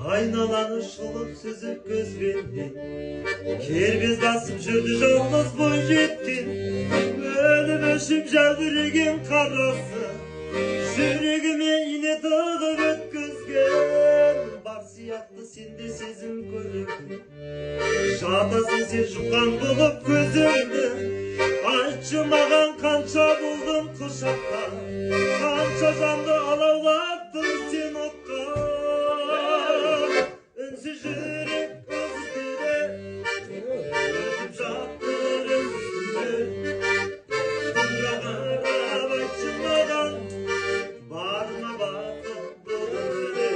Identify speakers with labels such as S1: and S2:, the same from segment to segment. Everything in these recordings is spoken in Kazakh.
S1: Aynalanır şolup süzüp göz beni, kerbiz basıp жүрді жалғыз бой жеткен. Өліп өшіп жәудіреген қарасы, жүрегіме ине тығып өткізген. Бар сияқты сенде сезім көретін, жатасың сен жұққан болып көзіңді. Айтшы маған қанша болдың құшақта, қанша жанды алаулаттың сен отқа. Үнсіз жүрек көздері, өтіп жатыр үнсізді. Тура қарап айтшы маған, бар ма бақыт бұл өмірде.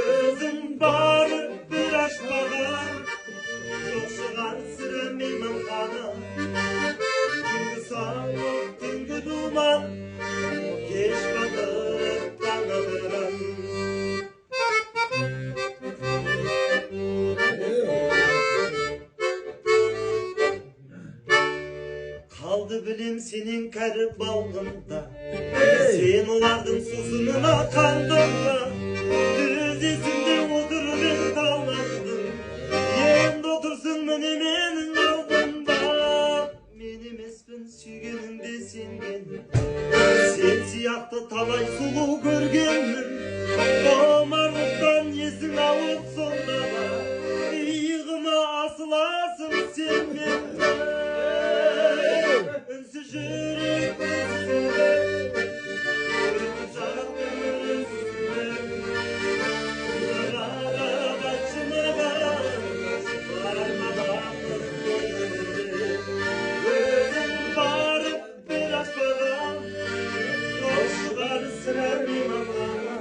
S1: Өзің барып бір ашпаған, жоқ шығар сірә мейманхана. Түнгі сауық, түнгі думан, кеш батырып таң атырам. Қалды білем сенен кәрі балғында, сен олардың сусынына қандымда. Өз есімде отырып ең талмадым, енді отырсың міне менің алдымда. Мен емеспін сүйгеніңде сенгенім, сен сияқты талай сұлу көргенмін. Құмарлықтан есің ауып сонда да, иығыма асыласың сен менің. Үнсіз жүрек көздері, өтіп жатыр үнсізді. Тура қарап айтшы маған, бар ма бақыт бұл өмірде. Өзің барып бір ашпаған, жоқ шығар сірә мейманхана.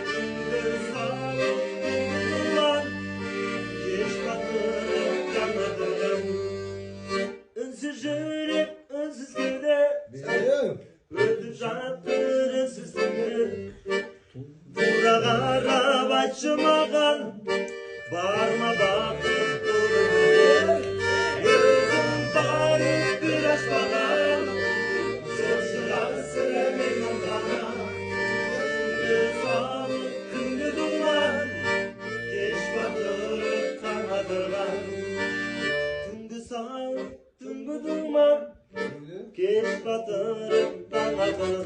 S1: Түнгі сауық, түнгі думан, кеш батырып таң атырам. Үнсіз жүрек үнсіз кеуде, өтіп жатыр үнсіздігі. Тура қарап айтшы маған, бар ма бақыт бұл өмірде. Өзің барып бір ашпаған, жоқ шығар сірә мейманхана. Түнгі сауық, түнгі думан, кеш батырып таң атырған. Түнгі сауық, түнгі думан, кеш батырып таң атырған.